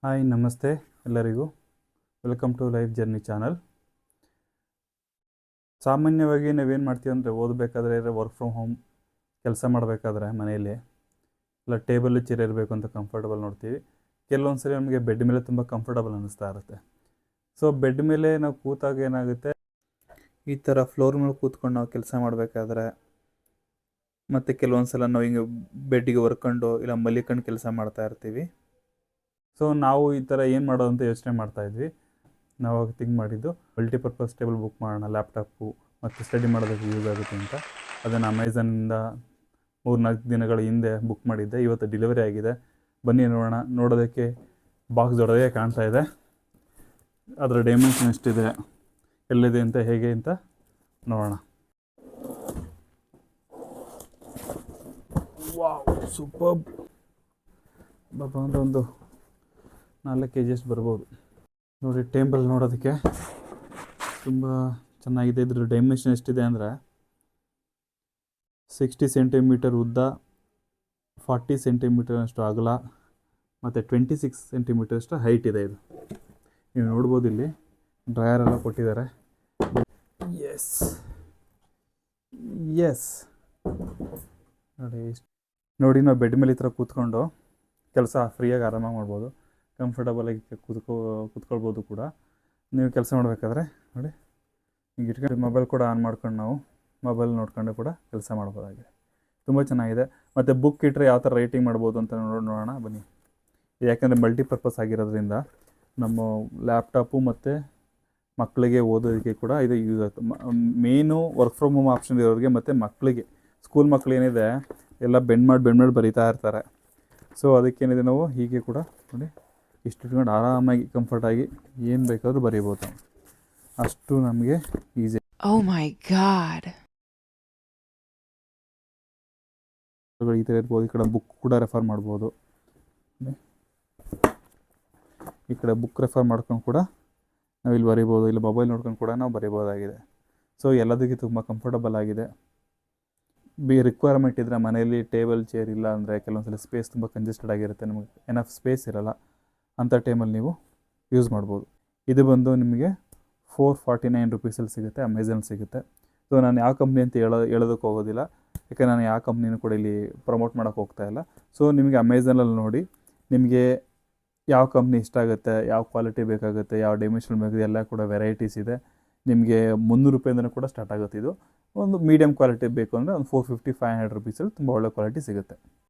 Hi ನಮಸ್ತೆ ಎಲ್ಲರಿಗೂ. Welcome to life journey channel. ಸಾಮಾನ್ಯವಾಗಿ ನಾವೇನು ಮಾಡ್ತೀವಿ ಅಂದರೆ ಓದಬೇಕಾದ್ರೆ ವರ್ಕ್ ಫ್ರಮ್ ಹೋಮ್ ಕೆಲಸ ಮಾಡಬೇಕಾದ್ರೆ ಮನೆಯಲ್ಲಿ ಇಲ್ಲ ಟೇಬಲ್ ಚೇರ್ ಇರಬೇಕು ಅಂತ ಕಂಫರ್ಟಬಲ್ ನೋಡ್ತೀವಿ. ಕೆಲವೊಂದು ಸರಿ ನಮಗೆ ಬೆಡ್ ಮೇಲೆ ತುಂಬ ಕಂಫರ್ಟಬಲ್ ಅನ್ನಿಸ್ತಾ ಇರುತ್ತೆ. ಸೊ ಬೆಡ್ ಮೇಲೆ ನಾವು ಕೂತಾಗ ಏನಾಗುತ್ತೆ, ಈ ಥರ ಫ್ಲೋರ್ ಮೇಲೆ ಕೂತ್ಕೊಂಡು ನಾವು ಕೆಲಸ ಮಾಡಬೇಕಾದ್ರೆ ಮತ್ತು ಕೆಲವೊಂದು ಸಲ ನಾವು ಹಿಂಗೆ ಬೆಡ್ಡಿಗೆ ಹೊರ್ಕೊಂಡು ಇಲ್ಲ ಮಲಿಕೊಂಡು ಕೆಲಸ ಮಾಡ್ತಾ ಇರ್ತೀವಿ. ಸೊ ನಾವು ಈ ಥರ ಏನು ಮಾಡೋದು ಅಂತ ಯೋಚನೆ ಮಾಡ್ತಾಯಿದ್ವಿ. ನಾವು ಥಿಂಕ್ ಮಾಡಿದ್ದು ಮಲ್ಟಿಪರ್ಪಸ್ ಟೇಬಲ್ ಬುಕ್ ಮಾಡೋಣ, ಲ್ಯಾಪ್ಟಾಪು ಮತ್ತು ಸ್ಟಡಿ ಮಾಡೋದಕ್ಕೆ ಯೂಸ್ ಆಗುತ್ತೆ ಅಂತ. ಅದನ್ನು ಅಮೆಝಾನಿಂದ 3-4 ದಿನಗಳ ಹಿಂದೆ ಬುಕ್ ಮಾಡಿದ್ದೆ. ಇವತ್ತು ಡೆಲಿವರಿ ಆಗಿದೆ. ಬನ್ನಿ ನೋಡೋಣ. ನೋಡೋದಕ್ಕೆ ಬಾಕ್ಸ್ ದೊಡ್ಡದೇ ಕಾಣ್ತಾ ಇದೆ. ಅದರ ಡೈಮೆನ್ಷನ್ ಎಷ್ಟಿದೆ, ಎಲ್ಲಿದೆ ಅಂತ ಹೇಗೆ ಅಂತ ನೋಡೋಣ. Wow, super. ಬಾಬಾ ಅಂದರೆ ಒಂದು 4 kg ಅಷ್ಟು ಬರ್ಬೋದು ನೋಡಿ. ಟೇಬಲ್ ನೋಡೋದಕ್ಕೆ ತುಂಬ ಚೆನ್ನಾಗಿದೆ. ಇದ್ರ ಡೈಮೆನ್ಷನ್ ಎಷ್ಟಿದೆ ಅಂದರೆ 60 ಸೆಂಟಿಮೀಟರ್ ಉದ್ದ, 40 ಸೆಂಟಿಮೀಟರ್ ಅಷ್ಟು ಅಗಲ ಮತ್ತು 26 ಸೆಂಟಿಮೀಟರ್ ಅಷ್ಟು ಹೈಟ್ ಇದೆ. ಇದು ನೀವು ನೋಡ್ಬೋದು. ಇಲ್ಲಿ ಡ್ರಾಯರ್ ಎಲ್ಲ ಕೊಟ್ಟಿದ್ದಾರೆ. ಎಸ್ ಎಸ್ ನೋಡಿ, ನಾವು ಬೆಡ್ ಮೇಲೆ ಈ ಥರ ಕೂತ್ಕೊಂಡು ಕೆಲಸ ಫ್ರೀಯಾಗಿ ಆರಾಮಾಗಿ ಮಾಡ್ಬೋದು. ಕಂಫರ್ಟಬಲಾಗಿ ಕೂತ್ಕೊಳ್ಬೋದು ಕೂಡ. ನೀವು ಕೆಲಸ ಮಾಡಬೇಕಾದ್ರೆ ನೋಡಿ, ಹಿಂಗೆ ಇಟ್ಕೊಂಡು ಮೊಬೈಲ್ ಕೂಡ ಆನ್ ಮಾಡ್ಕೊಂಡು ನಾವು ಮೊಬೈಲ್ ನೋಡ್ಕೊಂಡು ಕೂಡ ಕೆಲಸ ಮಾಡ್ಬೋದಾಗಿದೆ. ತುಂಬ ಚೆನ್ನಾಗಿದೆ. ಮತ್ತು ಬುಕ್ ಇಟ್ಟರೆ ಯಾವ ಥರ ರೈಟಿಂಗ್ ಮಾಡ್ಬೋದು ಅಂತ ನೋಡೋಣ ಬನ್ನಿ. ಯಾಕೆಂದರೆ ಮಲ್ಟಿಪರ್ಪಸ್ ಆಗಿರೋದ್ರಿಂದ ನಮ್ಮ ಲ್ಯಾಪ್ಟಾಪು ಮತ್ತು ಮಕ್ಕಳಿಗೆ ಓದೋದಕ್ಕೆ ಕೂಡ ಇದು ಯೂಸ್ ಆಗುತ್ತೆ. Main work from home option ಇರೋರಿಗೆ ಮತ್ತು ಮಕ್ಕಳಿಗೆ, ಸ್ಕೂಲ್ ಮಕ್ಕಳು ಏನಿದೆ ಎಲ್ಲ ಬೆಂಡ್ ಮಾಡಿ ಬರೀತಾ ಇರ್ತಾರೆ. ಸೊ ಅದಕ್ಕೇನಿದೆ, ನಾವು ಹೀಗೆ ಕೂಡ ನೋಡಿ ಇಷ್ಟು ಇಟ್ಕೊಂಡು ಆರಾಮಾಗಿ ಕಂಫರ್ಟಾಗಿ ಏನು ಬೇಕಾದರೂ ಬರೀಬೋದು. ಅಷ್ಟು ನಮಗೆ ಈಸಿ. Oh my God. ಈ ಥರ ಇರ್ಬೋದು. ಈ ಕಡೆ ಬುಕ್ ಕೂಡ ರೆಫರ್ ಮಾಡ್ಬೋದು. ಈ ಕಡೆ ಬುಕ್ ರೆಫರ್ ಮಾಡ್ಕೊಂಡು ಕೂಡ ನಾವು ಇಲ್ಲಿ ಬರೀಬೋದು. ಇಲ್ಲಿ ಮೊಬೈಲ್ ನೋಡ್ಕೊಂಡು ಕೂಡ ನಾವು ಬರೀಬೋದಾಗಿದೆ. ಸೊ ಎಲ್ಲದಕ್ಕೆ ತುಂಬ ಕಂಫರ್ಟಬಲ್ ಆಗಿದೆ. ರಿಕ್ವೈರ್ಮೆಂಟ್ ಇದ್ದರೆ ಮನೆಯಲ್ಲಿ ಟೇಬಲ್ ಚೇರ್ ಇಲ್ಲ ಅಂದರೆ ಕೆಲವೊಂದ್ಸಲ ಸ್ಪೇಸ್ ತುಂಬ ಕಂಜೆಸ್ಟೆಡ್ ಆಗಿರುತ್ತೆ, ನಮಗೆ ಎನಫ್ ಸ್ಪೇಸ್ ಇರೋಲ್ಲ. ಅಂಥ ಟೈಮಲ್ಲಿ ನೀವು ಯೂಸ್ ಮಾಡ್ಬೋದು. ಇದು ಬಂದು ನಿಮಗೆ 449 ರುಪೀಸಲ್ಲಿ ಸಿಗುತ್ತೆ, ಅಮೆಝಾನ್ ಸಿಗುತ್ತೆ. ಸೊ ನಾನು ಯಾವ ಕಂಪ್ನಿ ಅಂತ ಹೇಳೋದಕ್ಕೆ ಹೋಗೋದಿಲ್ಲ, ಯಾಕಂದರೆ ನಾನು ಯಾವ ಕಂಪ್ನಿನೂ ಕೂಡ ಇಲ್ಲಿ ಪ್ರಮೋಟ್ ಮಾಡೋಕ್ಕೆ ಹೋಗ್ತಾಯಿಲ್ಲ. ಸೊ ನಿಮಗೆ ಅಮೆಝಾನಲ್ಲಿ ನೋಡಿ, ನಿಮಗೆ ಯಾವ ಕಂಪ್ನಿ ಇಷ್ಟ ಆಗುತ್ತೆ, ಯಾವ ಕ್ವಾಲಿಟಿ ಬೇಕಾಗುತ್ತೆ, ಯಾವ ಡೈಮೆನ್ಷನ್ ಬೇಕಾಗುತ್ತೆ, ಎಲ್ಲ ಕೂಡ ವೆರೈಟೀಸ್ ಇದೆ. ನಿಮಗೆ 300 ರೂಪಾಯಿಂದನೂ ಕೂಡ ಸ್ಟಾರ್ಟ್ ಆಗುತ್ತೆ. ಇದು ಒಂದು ಮೀಡಿಯಮ್ ಕ್ವಾಲಿಟಿ ಬೇಕು ಅಂದರೆ ಒಂದು 450-500 ರುಪೀಸಲ್ಲಿ ತುಂಬ ಒಳ್ಳೆ ಕ್ವಾಲಿಟಿ ಸಿಗುತ್ತೆ.